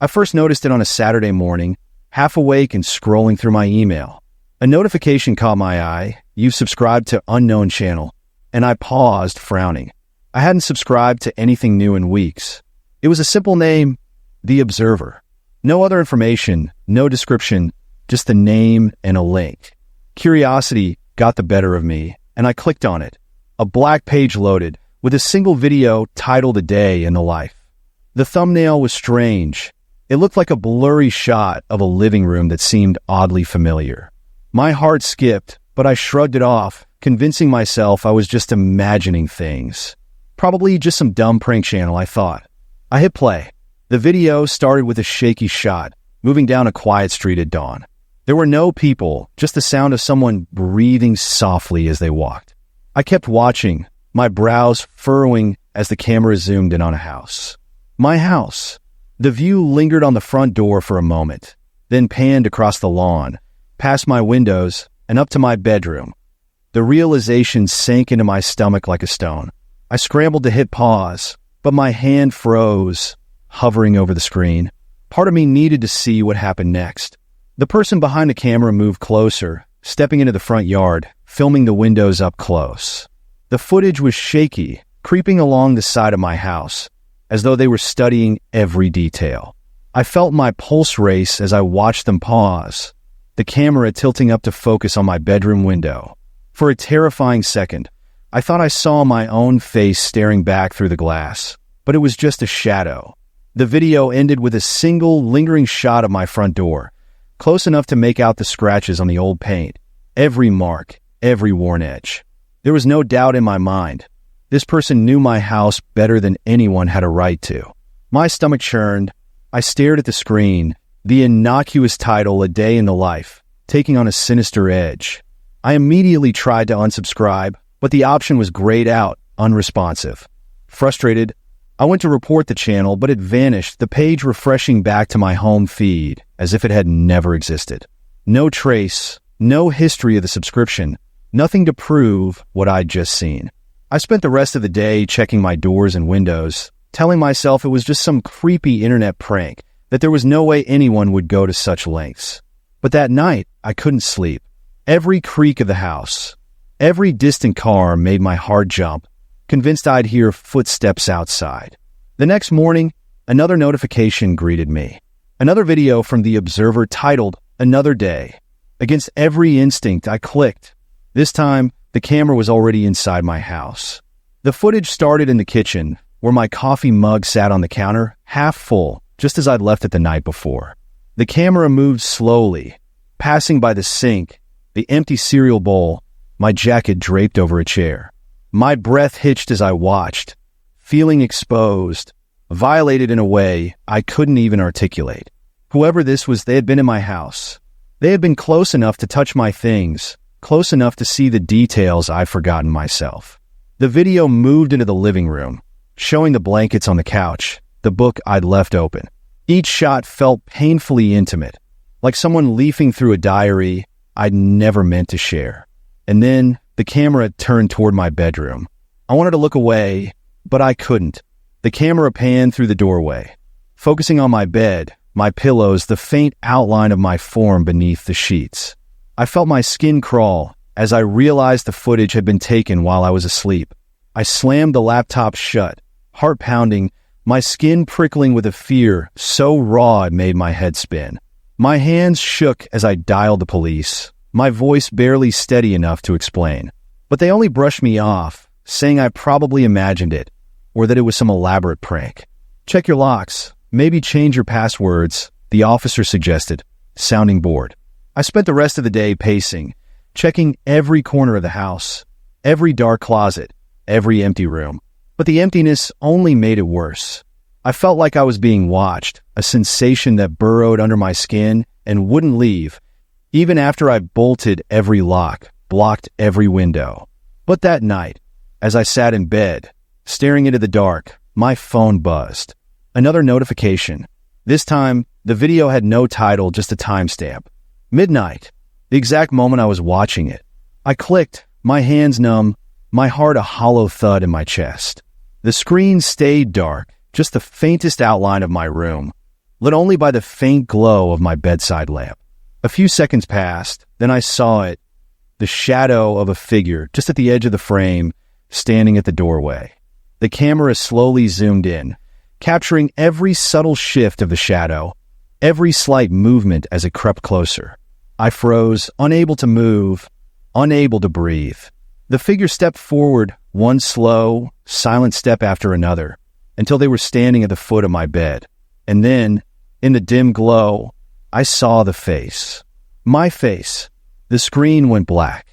Speaker 1: I first noticed it on a Saturday morning, half awake and scrolling through my email. A notification caught my eye. "You've subscribed to unknown channel," and I paused, frowning. I hadn't subscribed to anything new in weeks. It was a simple name, The Observer. No other information, no description, just the name and a link. Curiosity got the better of me, and I clicked on it. A black page loaded, with a single video titled "A Day in the Life." The thumbnail was strange. It looked like a blurry shot of a living room that seemed oddly familiar. My heart skipped, but I shrugged it off, convincing myself I was just imagining things. Probably just some dumb prank channel, I thought. I hit play. The video started with a shaky shot, moving down a quiet street at dawn. There were no people, just the sound of someone breathing softly as they walked. I kept watching, my brows furrowing as the camera zoomed in on a house. My house. The view lingered on the front door for a moment, then panned across the lawn, past my windows, and up to my bedroom. The realization sank into my stomach like a stone. I scrambled to hit pause, but my hand froze, hovering over the screen. Part of me needed to see what happened next. The person behind the camera moved closer, stepping into the front yard, filming the windows up close. The footage was shaky, creeping along the side of my house, as though they were studying every detail. I felt my pulse race as I watched them pause, the camera tilting up to focus on my bedroom window. For a terrifying second, I thought I saw my own face staring back through the glass, but it was just a shadow. The video ended with a single lingering shot of my front door, close enough to make out the scratches on the old paint, every mark, every worn edge. There was no doubt in my mind. This person knew my house better than anyone had a right to. My stomach churned. I stared at the screen, the innocuous title, "A Day in the Life," taking on a sinister edge. I immediately tried to unsubscribe, but the option was grayed out, unresponsive. Frustrated, I went to report the channel, but it vanished, the page refreshing back to my home feed, as if it had never existed. No trace, no history of the subscription, nothing to prove what I'd just seen. I spent the rest of the day checking my doors and windows, telling myself it was just some creepy internet prank, that there was no way anyone would go to such lengths. But that night, I couldn't sleep. Every creak of the house, every distant car made my heart jump, convinced I'd hear footsteps outside. The next morning, another notification greeted me. Another video from The Observer titled "Another Day." Against every instinct, I clicked. This time, the camera was already inside my house. The footage started in the kitchen, where my coffee mug sat on the counter, half full, just as I'd left it the night before. The camera moved slowly, passing by the sink, the empty cereal bowl, my jacket draped over a chair. My breath hitched as I watched, feeling exposed, violated in a way I couldn't even articulate. Whoever this was, they had been in my house. They had been close enough to touch my things, close enough to see the details I'd forgotten myself. The video moved into the living room, showing the blankets on the couch, the book I'd left open. Each shot felt painfully intimate, like someone leafing through a diary I'd never meant to share. And then the camera turned toward my bedroom. I wanted to look away, but I couldn't. The camera panned through the doorway, focusing on my bed, my pillows, the faint outline of my form beneath the sheets. I felt my skin crawl as I realized the footage had been taken while I was asleep. I slammed the laptop shut, heart pounding, my skin prickling with a fear so raw it made my head spin. My hands shook as I dialed the police, my voice barely steady enough to explain. But they only brushed me off, saying I probably imagined it, or that it was some elaborate prank. "Check your locks, maybe change your passwords," the officer suggested, sounding bored. I spent the rest of the day pacing, checking every corner of the house, every dark closet, every empty room. But the emptiness only made it worse. I felt like I was being watched, a sensation that burrowed under my skin and wouldn't leave, even after I bolted every lock, blocked every window. But that night, as I sat in bed, staring into the dark, my phone buzzed. Another notification. This time, the video had no title, just a timestamp. Midnight, the exact moment I was watching it. I clicked, my hands numb, my heart a hollow thud in my chest. The screen stayed dark, just the faintest outline of my room, lit only by the faint glow of my bedside lamp. A few seconds passed, then I saw it, the shadow of a figure just at the edge of the frame, standing at the doorway. The camera slowly zoomed in, capturing every subtle shift of the shadow, every slight movement as it crept closer. I froze, unable to move, unable to breathe. The figure stepped forward, one slow, silent step after another, until they were standing at the foot of my bed. And then, in the dim glow, I saw the face. My face. The screen went black.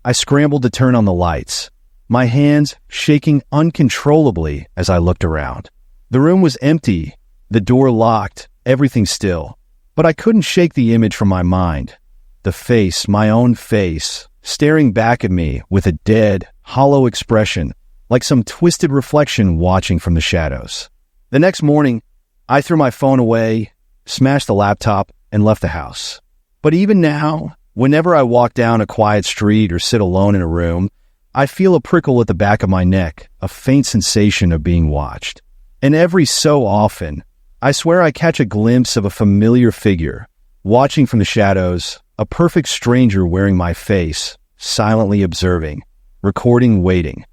Speaker 1: I scrambled to turn on the lights, my hands shaking uncontrollably as I looked around. The room was empty, the door locked, everything still. But I couldn't shake the image from my mind. The face, my own face, staring back at me with a dead, hollow expression, like some twisted reflection watching from the shadows. The next morning, I threw my phone away, smashed the laptop, and left the house. But even now, whenever I walk down a quiet street or sit alone in a room, I feel a prickle at the back of my neck, a faint sensation of being watched. And every so often, I swear I catch a glimpse of a familiar figure, watching from the shadows, a perfect stranger wearing my face, silently observing, recording, waiting.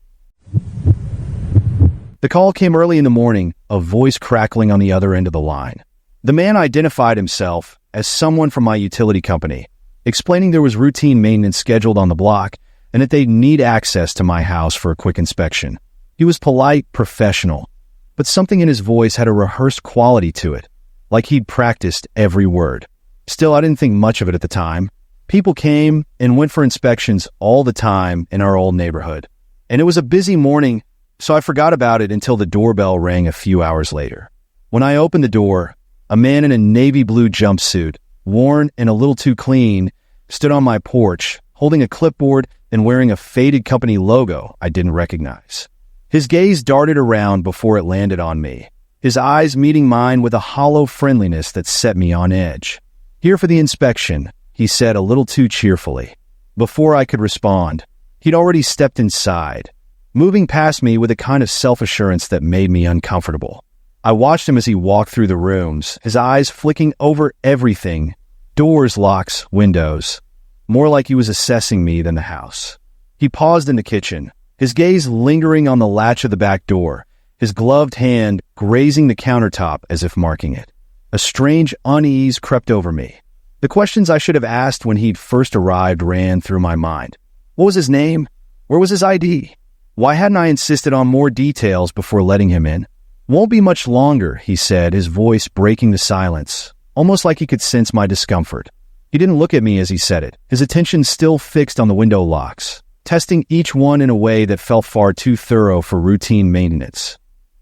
Speaker 1: The call came early in the morning, a voice crackling on the other end of the line. The man identified himself as someone from my utility company, explaining there was routine maintenance scheduled on the block and that they'd need access to my house for a quick inspection. He was polite, professional, but something in his voice had a rehearsed quality to it, like he'd practiced every word. Still, I didn't think much of it at the time. People came and went for inspections all the time in our old neighborhood. And it was a busy morning, so I forgot about it until the doorbell rang a few hours later. When I opened the door, a man in a navy blue jumpsuit, worn and a little too clean, stood on my porch, holding a clipboard and wearing a faded company logo I didn't recognize. His gaze darted around before it landed on me, his eyes meeting mine with a hollow friendliness that set me on edge. "Here for the inspection," he said a little too cheerfully. Before I could respond, he'd already stepped inside, moving past me with a kind of self-assurance that made me uncomfortable. I watched him as he walked through the rooms, his eyes flicking over everything, doors, locks, windows, more like he was assessing me than the house. He paused in the kitchen, his gaze lingering on the latch of the back door, his gloved hand grazing the countertop as if marking it. A strange unease crept over me. The questions I should have asked when he'd first arrived ran through my mind. What was his name? Where was his ID? Why hadn't I insisted on more details before letting him in? "Won't be much longer," he said, his voice breaking the silence, almost like he could sense my discomfort. He didn't look at me as he said it, his attention still fixed on the window locks, testing each one in a way that felt far too thorough for routine maintenance.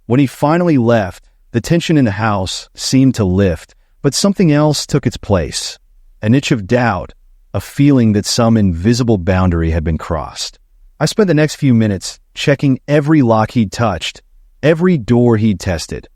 Speaker 1: When he finally left, the tension in the house seemed to lift, but something else took its place. An itch of doubt, a feeling that some invisible boundary had been crossed. I spent the next few minutes checking every lock he'd touched, every door he'd tested,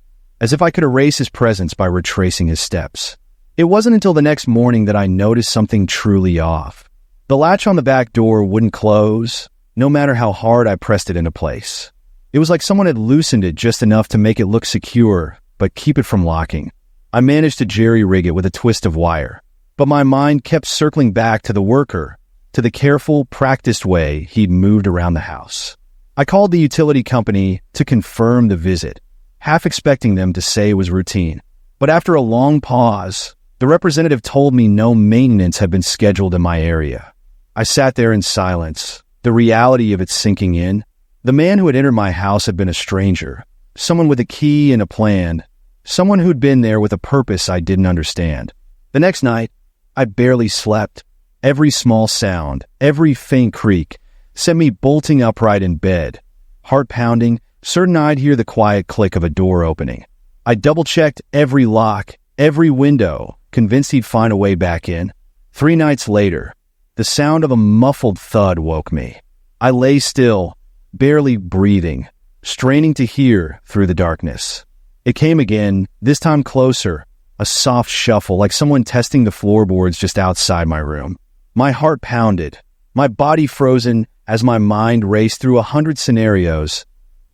Speaker 1: as if I could erase his presence by retracing his steps. It wasn't until the next morning that I noticed something truly off. The latch on the back door wouldn't close, no matter how hard I pressed it into place. It was like someone had loosened it just enough to make it look secure, but keep it from locking. I managed to jerry-rig it with a twist of wire, but my mind kept circling back to the worker, to the careful, practiced way he'd moved around the house. I called the utility company to confirm the visit, half expecting them to say it was routine. But after a long pause, the representative told me no maintenance had been scheduled in my area. I sat there in silence, the reality of it sinking in. The man who had entered my house had been a stranger, someone with a key and a plan, someone who'd been there with a purpose I didn't understand. The next night, I barely slept. Every small sound, every faint creak, sent me bolting upright in bed, heart pounding, certain I'd hear the quiet click of a door opening. I double-checked every lock, every window, convinced he'd find a way back in. 3 nights later, the sound of a muffled thud woke me. I lay still, barely breathing, straining to hear through the darkness. It came again, this time closer, a soft shuffle like someone testing the floorboards just outside my room. My heart pounded, my body frozen as my mind raced through 100 scenarios,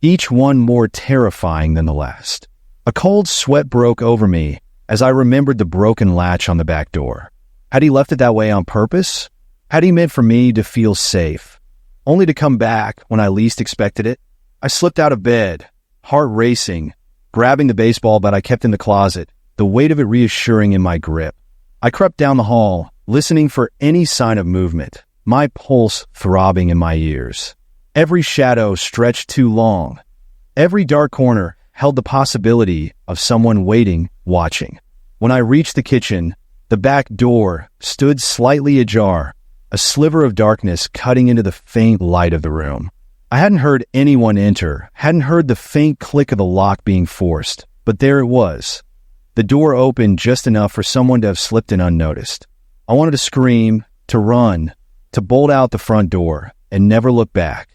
Speaker 1: each one more terrifying than the last. A cold sweat broke over me as I remembered the broken latch on the back door. Had he left it that way on purpose? Had he meant for me to feel safe, only to come back when I least expected it? I slipped out of bed, heart racing, grabbing the baseball bat I kept in the closet, the weight of it reassuring in my grip. I crept down the hall, listening for any sign of movement, my pulse throbbing in my ears. Every shadow stretched too long. Every dark corner held the possibility of someone waiting, watching. When I reached the kitchen, the back door stood slightly ajar, a sliver of darkness cutting into the faint light of the room. I hadn't heard anyone enter, hadn't heard the faint click of the lock being forced, but there it was. The door opened just enough for someone to have slipped in unnoticed. I wanted to scream, to run, to bolt out the front door, and never look back.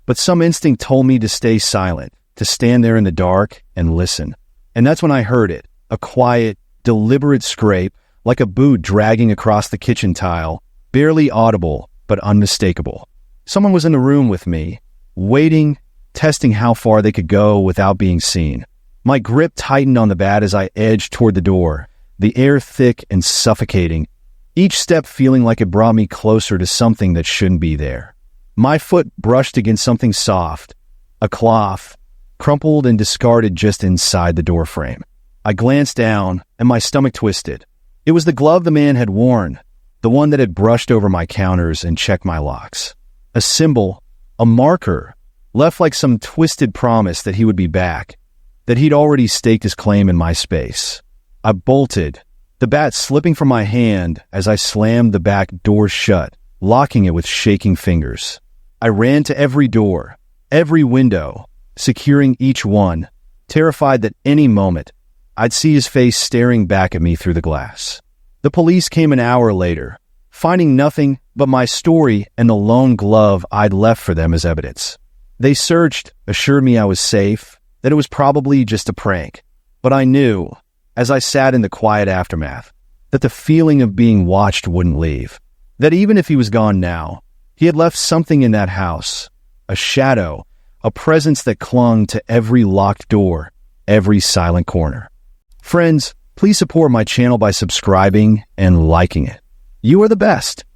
Speaker 1: But some instinct told me to stay silent, to stand there in the dark and listen. And that's when I heard it, a quiet, deliberate scrape, like a boot dragging across the kitchen tile, barely audible, but unmistakable. Someone was in the room with me, waiting, testing how far they could go without being seen. My grip tightened on the bat as I edged toward the door, the air thick and suffocating, each step feeling like it brought me closer to something that shouldn't be there. My foot brushed against something soft, a cloth, crumpled and discarded just inside the doorframe. I glanced down, and my stomach twisted. It was the glove the man had worn, the one that had brushed over my counters and checked my locks. A symbol, a marker, left like some twisted promise that he would be back, that he'd already staked his claim in my space. I bolted, the bat slipping from my hand as I slammed the back door shut, locking it with shaking fingers. I ran to every door, every window, securing each one, terrified that any moment I'd see his face staring back at me through the glass. The police came an hour later, finding nothing but my story and the lone glove I'd left for them as evidence. They searched, assured me I was safe, that it was probably just a prank. But I knew, as I sat in the quiet aftermath, that the feeling of being watched wouldn't leave. That even if he was gone now, he had left something in that house, a shadow, a presence that clung to every locked door, every silent corner. Friends, please support my channel by subscribing and liking it. You are the best.